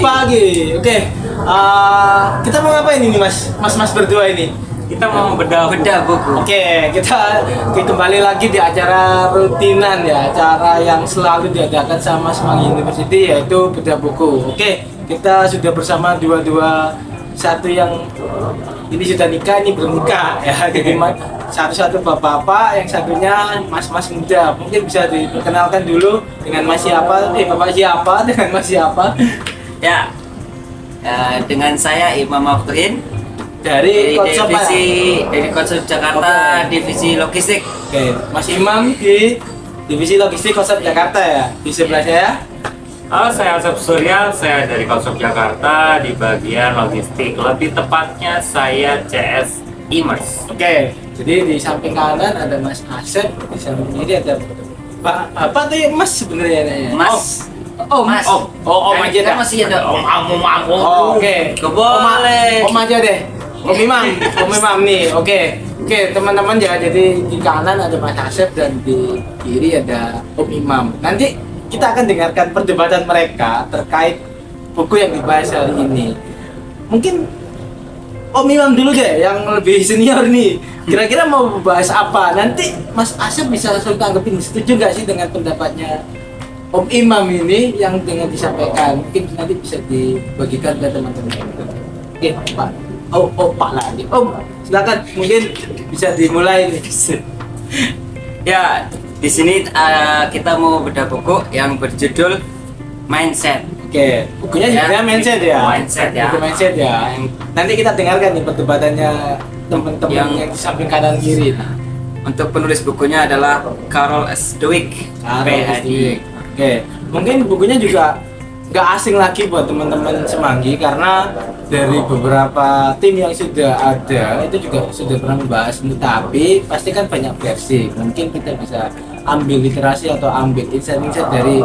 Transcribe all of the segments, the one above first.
Pagi. Oke. Kita mau ngapain ini, Mas? Mas berdua ini. Kita mau bedah buku. Oke, kita kembali lagi di acara rutinan ya, acara yang selalu diadakan sama Semanggi University, yaitu bedah buku. Oke, kita sudah bersama satu yang ini sudah nikah, ini belum nikah ya. Jadi satu bapak-bapak, yang satunya mas-mas muda. Mungkin bisa diperkenalkan dulu dengan mas siapa? Bapak siapa? Dengan mas siapa? Ya, dengan saya Imam Aftuin dari Konsep Jakarta, divisi logistik. Oke, Mas Imam di divisi logistik Konsep Jakarta ya. Di sebelah saya. Halo, saya Asep Surya, saya dari Konsep Jakarta di bagian logistik. Lebih tepatnya saya CS Imers. Oke, jadi di samping kanan ada Mas Asep, di samping kiri ada Bapak tuh ya Mas sebenarnya ya. Mas. Mas. Om aja dah. Masih ada Om. Oke. Boleh. Om aja deh. Om Imam nih. Oke, teman-teman ya. Jadi di kanan ada Mas Asep dan di kiri ada Om Imam. Nanti kita akan dengarkan perdebatan mereka terkait buku yang dibahas hari ini. Mungkin Om Imam dulu deh, yang lebih senior nih. Kira-kira mau bahas apa? Nanti Mas Asep bisa langsung tanggepin. Setuju nggak sih dengan pendapatnya Om Imam ini yang dengan disampaikan? Mungkin nanti bisa dibagikan ke teman-teman. Oke, Pak. Pak lagi. Om, silakan. Mungkin bisa dimulai nih. Ya, di sini kita mau bedah buku yang berjudul Mindset. Oke, bukunya juga mindset ya. Mindset ya. Buku mindset ya. Nanti kita dengarkan nih perdebatannya teman-teman yang di samping kanan kiri. Untuk penulis bukunya adalah Carol S. Dweck, PhD. Oke, mungkin bukunya juga nggak asing lagi buat teman-teman Semanggi karena dari beberapa tim yang sudah ada itu juga sudah pernah membahas, tapi pasti kan banyak versi. Mungkin kita bisa ambil literasi atau ambil insight dari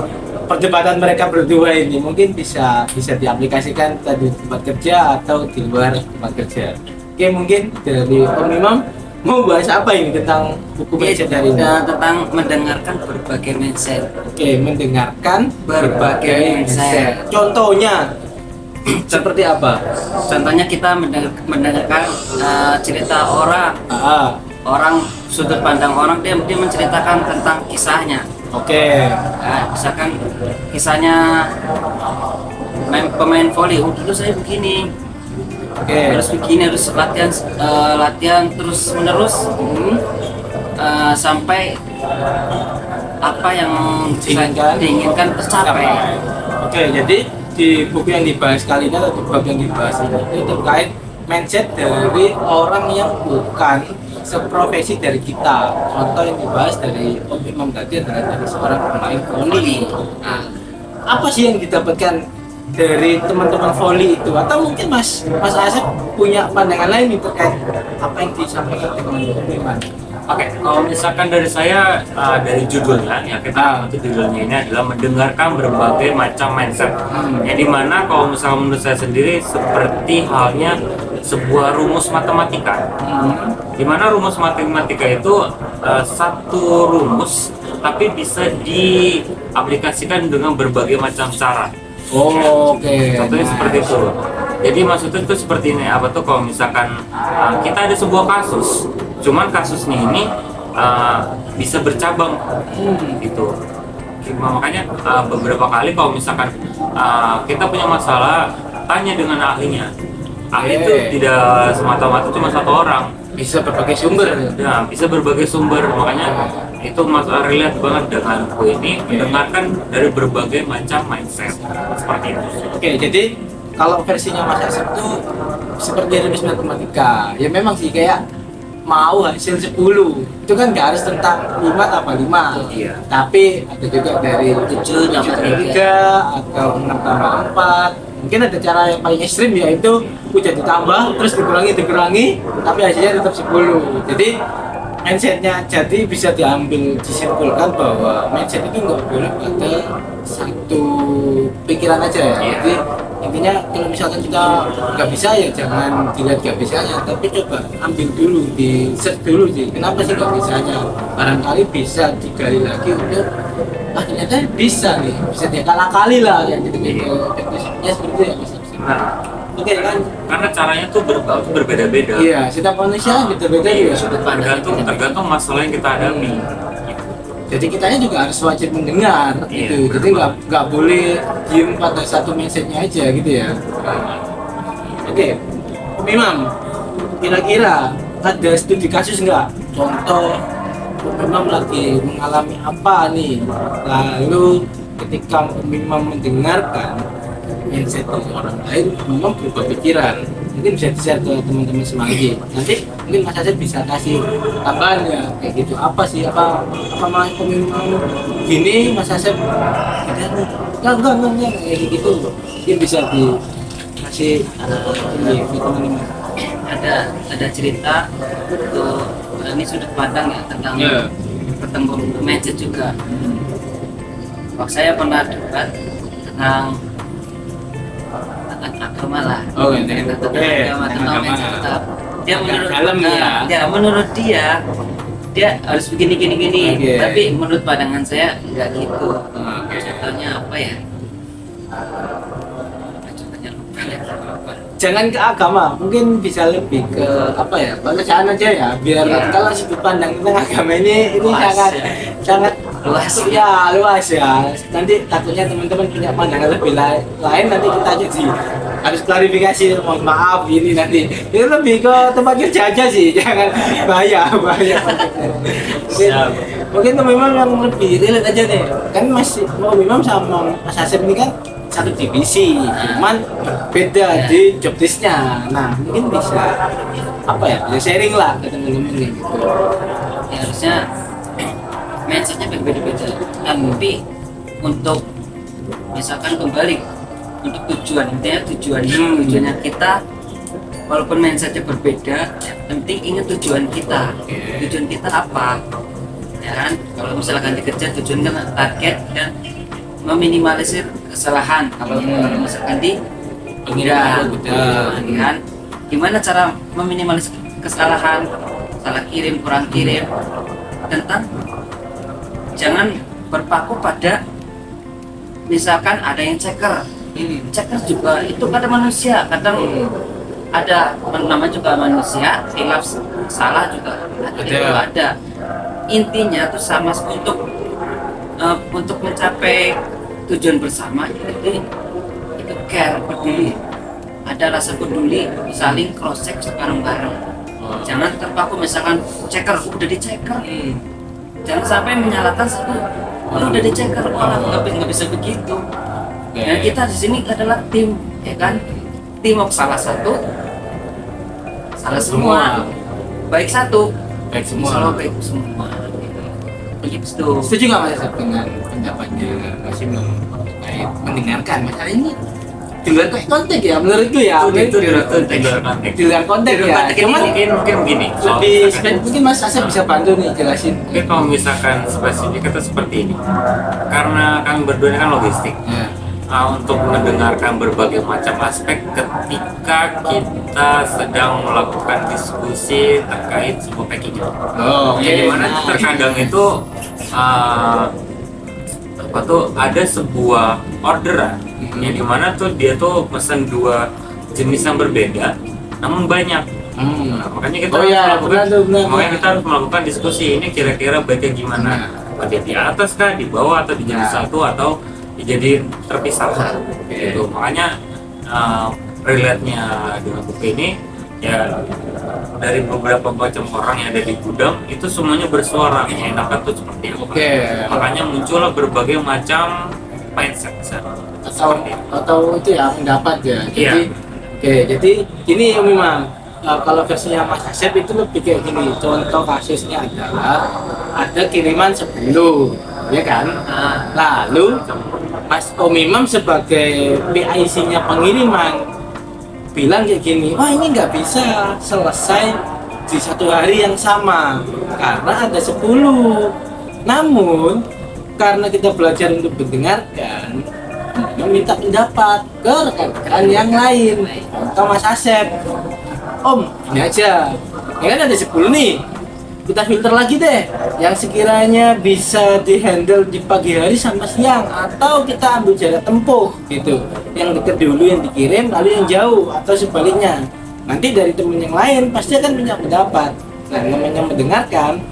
perdebatan mereka berdua ini, mungkin bisa diaplikasikan di tempat kerja atau di luar tempat kerja. Oke, mungkin dari Om Imam mau bahas apa ini tentang buku mindset dari ini? Tentang mendengarkan berbagai mindset. Oke, mendengarkan berbagai mindset. Contohnya seperti apa? Contohnya kita mendengarkan cerita orang. Orang, sudut pandang orang, dia menceritakan tentang kisahnya. Oke. Misalkan kisahnya pemain voli, dulu saya begini. Harus begini, harus latihan terus menerus sampai apa yang diinginkan tercapai. Oke, jadi di buku yang dibahas kali ini atau di bab yang dibahas ini itu terkait mindset dari orang yang bukan seprofesi dari kita. Contoh yang dibahas dari Om Imam tadi adalah dari seorang pemain voli. Nah, apa sih yang didapatkan dari teman-teman voli itu? Atau mungkin Mas Asep punya pandangan lain nih terkait apa yang disampaikan teman Om Imam? Oke, kalau misalkan dari saya, dari judulnya ya, kita untuk judulnya ini adalah mendengarkan berbagai macam mindset. Yang dimana kalau misalkan menurut saya sendiri seperti halnya sebuah rumus matematika. Dimana rumus matematika itu satu rumus tapi bisa diaplikasikan dengan berbagai macam cara. Oke. Contohnya seperti itu. Jadi maksudnya itu seperti ini, apa tuh kalau misalkan kita ada sebuah kasus, cuman kasusnya ini bisa bercabang gitu. Makanya beberapa kali kalau misalkan kita punya masalah, tanya dengan ahlinya. Ahli itu tidak semata-mata cuma satu orang, bisa berbagai sumber. Ya, bisa berbagai sumber. Makanya itu relate banget dengan buku ini, mendengarkan dari berbagai macam mindset seperti itu. Oke, jadi kalau versinya Mas Asep tuh seperti rumus matematika. Ya memang sih kayak mau hasil 10 itu kan nggak harus tentang 5 tambah 5. Iya. Tapi ada juga dari 7 tambah 3 atau 6 tambah 4. Mungkin ada cara yang paling ekstrim, yaitu udah ditambah terus dikurangi tapi hasilnya tetap 10. Jadi mindsetnya jadi bisa disimpulkan bahwa mindset itu nggak boleh pada satu pikiran aja ya. Jadi intinya kalau misalkan kita nggak bisa ya jangan dilihat nggak bisanya, tapi coba ambil dulu, di search dulu sih kenapa sih nggak bisanya, barangkali bisa digali lagi untuk ternyata bisa nih, bisa dia kali lah yang gitu-gitu. Ya seperti itu ya Mas. Oke kan? Karena caranya tuh berbeda-beda. Iya, setiap manusia beda-beda ya. Tergantung masalah yang kita hadapi. Jadi kitanya juga harus wajib mendengar Iya, gitu. Jadi nggak boleh diem pada satu mindsetnya aja gitu ya. Oke, Om Imam, kira-kira ada studi kasus nggak? Contoh, Om Imam lagi mengalami apa nih? Lalu ketika Om Imam mendengarkan mindset dari orang lain, Om Imam berubah pikiran. Mungkin bisa di-share ke teman-teman semanggi. Nanti mungkin Mas Asep bisa kasih tambahannya kayak gitu. Apa sih apa malah Om Imam gini Mas Asep? Enggak kayak gitu. Mungkin bisa dikasih ini ke teman-teman. Ada cerita untuk ini sudut pandang ya tentang pertemuan mindset juga. Waktu saya pernah debat tentang agama lah. Oh, ini. Tentang agama, tentang mindset tetap. Dia menurut dalam menurut dia harus begini. Okay. Tapi menurut pandangan saya enggak gitu. Oke. Contohnya apa ya? Contohnya lupa lagi apa. Jangan ke agama, mungkin bisa lebih ke apa ya, bacaan aja ya, biar kalau sudut pandang tentang agama ini Luas, sangat Luas. ya luas ya. Nanti takutnya teman-teman punya pandangan lebih lain, nanti kita jadi harus klarifikasi, mohon maaf ini nanti. Itu lebih ke tempat kerja aja sih, jangan bahaya. Mungkin teman-teman yang lebih relate aja nih, kan Om Imam sama Mas Asep ini kan satu divisi, cuman beda di job desk-nya. Nah, mungkin bisa apa ya? Bisa sharing lah ke teman-teman gitu. Ya, harusnya mindsetnya berbeda-beda. Tapi untuk misalkan kembali untuk tujuan, intinya tujuannya kita, walaupun mindsetnya berbeda, yang penting ingat tujuan kita. Tujuan kita apa? Ya kan? Kalau misalkan dikejar tujuan kan target dan meminimalisir kesalahan. Kalau misalkan di pengiraan, kan gimana cara meminimalisir kesalahan, salah kirim, kurang kirim, tentang jangan berpaku pada misalkan ada yang ceker juga itu kadang manusia, kadang ada namanya juga manusia, hilaf salah juga ada. Intinya tuh sama untuk mencapai tujuan bersama itu care, peduli, ada rasa peduli, saling cross check bareng-bareng. Jangan terpaku misalkan ceker udah diceker, jangan sampai menyalahkan satu udah diceker, nggak bisa begitu. Nah, kita di sini adalah tim, ya kan? Teamwork, salah satu salah semua, baik satu Baik semua. selalu baik semua. Begitu. Setuju nggak Mas Asep dengan pendapatnya Mas Imam terkait mendengarkan masalah ini di luar konteks ya, menurutku ya. Itu di luar konteks. Di luar konteks ya. Cuman Mungkin begini. mungkin Mas Asep bisa bantu nih jelasin. Mungkin kalau misalkan spesifik itu seperti ini, karena kami berdua ini kan logistik. Untuk mendengarkan berbagai macam aspek ketika kita sedang melakukan diskusi terkait sebuah packing. Ya dimana terkadang itu ada sebuah orderan yang dimana tuh dia tuh pesan dua jenis yang berbeda namun banyak. Makanya kita makanya kita harus melakukan diskusi ini kira-kira baiknya gimana, dia di atas kah, di bawah, atau di jadi satu atau jadi terpisah gitu. Makanya relate-nya dengan buku ini ya dari beberapa macam orang yang ada di gudang itu semuanya bersuara yang enak tuh seperti apa. Makanya muncullah berbagai macam mindset atau itu ya pendapat ya. Jadi jadi ini Om Imam, kalau versinya Mas Asep itu lebih kayak gini. Contoh kasusnya adalah ada kiriman sebelum, ya kan? Lalu Mas Om Imam sebagai PIC-nya pengiriman bilang kayak gini, wah ini nggak bisa selesai di satu hari yang sama karena ada 10. Namun karena kita belajar untuk mendengarkan, meminta pendapat ke rekan-rekan yang lain. Contoh Mas Asep, Om ini aja, ya kan ada 10 nih, kita filter lagi deh yang sekiranya bisa dihandle di pagi hari sama siang, atau kita ambil jarak tempuh gitu, yang dekat dulu yang dikirim lalu yang jauh, atau sebaliknya. Nanti dari temen yang lain pasti akan punya pendapat. Nah, namanya mendengarkan,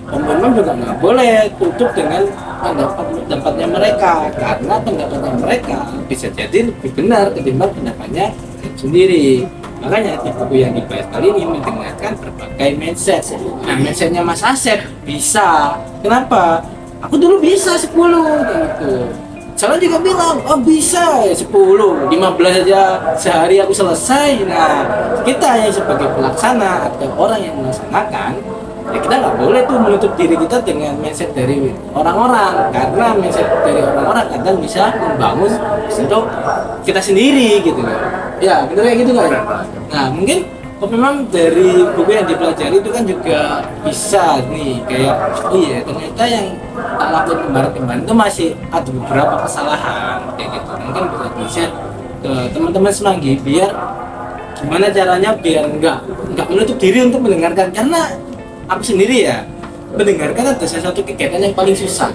Om juga nggak boleh tutup dengan pendapatnya mereka, karena pendapatnya mereka bisa jadi lebih benar ketimbang pendapatnya sendiri. Makanya di buku yang dibahas kali ini mendengarkan berbagai mindset. Nah, mindsetnya Mas Asep bisa. Kenapa? Aku dulu bisa 10 gitu. Salah juga bilang, oh bisa 10, 15 aja sehari aku selesai. Nah, kita yang sebagai pelaksana atau orang yang melaksanakan, ya kita nggak boleh tuh menutup diri kita dengan mindset dari orang-orang, karena mindset dari orang-orang kadang bisa membangun untuk kita sendiri gitu kan. Ya bener kayak gitu kan. Nah mungkin memang dari buku yang dipelajari itu kan juga bisa nih kayak, oh iya ternyata yang tak lakukan kemarin-kemarin itu masih ada beberapa kesalahan kayak gitu. Mungkin bisa ke teman-teman Semanggi biar gimana caranya biar nggak menutup diri untuk mendengarkan, karena aku sendiri ya mendengarkan adalah sesuatu kegiatan yang paling susah,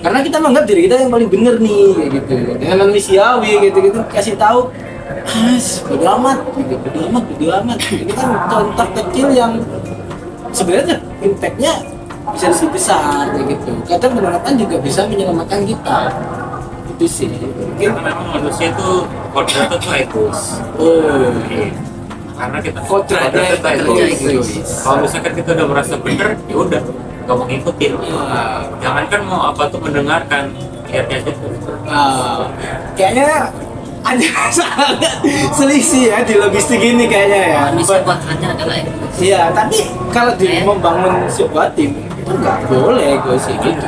karena kita menganggap diri kita yang paling benar nih kayak gitu, dengan manusiawi gitu kasih tahu bodo amat gitu, bodo amat ini kan contoh kecil yang sebenarnya impactnya bisa lebih besar kayak gitu. Kadang mendengarkan juga bisa menyelamatkan kita, itu sih mungkin. Karena memang manusia itu kodratnya tuh egois. Oh Karena kita kodratnya egois. Kalau misalkan kita udah merasa bener, ya udah nggak mau ngikutin. Jangankan mau apa tuh mendengarkan, lihatnya aja tuh. Kayaknya ada sangat selisih ya di logistik ini kayaknya ya. Manusia kodratnya adalah egois. Iya, tapi kalau di membangun sebuah tim itu nggak boleh egois gitu.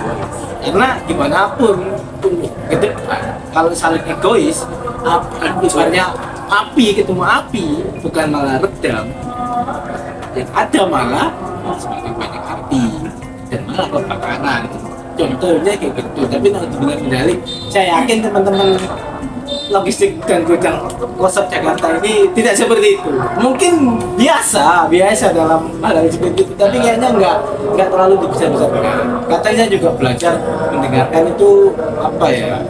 Karena gimana pun ke depan kalau saling egois, ibaratnya api ketemu api bukan malah redam, yang ada malah semakin banyak api dan malah kebakaran. Contohnya kayak gitu. Tapi kalau dibilang balik, saya yakin teman-teman logistik dan gudang kosop Jakarta ini tidak seperti itu. Mungkin biasa dalam hal seperti itu, tapi kayaknya nggak terlalu dibesar-besarkan. Katanya saya juga belajar mendengarkan itu apa ya,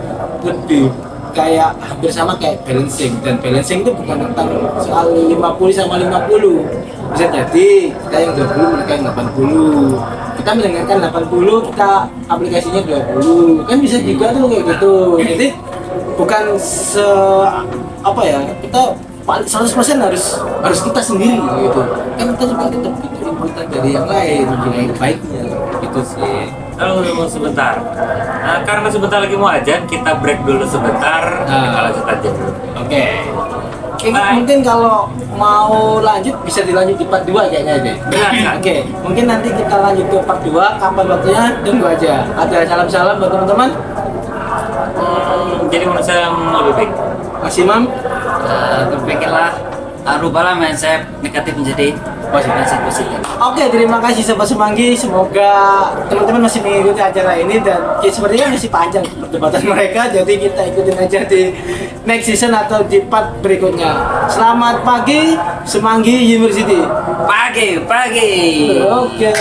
lebih kayak hampir sama kayak balancing, dan balancing itu bukan tentang soal 50 sama 50. Bisa jadi kita yang 20 mereka yang 80, kita mendengarkan 80 kita aplikasinya 20, kan bisa juga tuh kayak gitu. Jadi bukan apa ya, kita paling 100% harus kita sendiri gitu kan, kita juga tetap butuh inputan dari yang lain yang baiknya gitu sih. Tunggu sebentar. Nah, karena sebentar lagi mau ajan, kita break dulu sebentar. Kita lanjut aja dulu. Oke. Mungkin kalau mau lanjut bisa dilanjut di part 2 kayaknya deh. Oke, mungkin nanti kita lanjut ke part 2. Kapan waktunya tunggu aja. Ada salam-salam buat teman-teman. Jadi menurut saya yang lebih baik. Mas Imam, Berpikirlah, rubahlah mindset negatif menjadi mindset positif. Oke, terima kasih Sobat Semanggi. Semoga teman-teman masih mengikuti acara ini, dan ya, sepertinya masih panjang perdebatan mereka. Jadi kita ikutin aja di next season atau di part berikutnya. Selamat pagi Semanggi University. Pagi. Oke.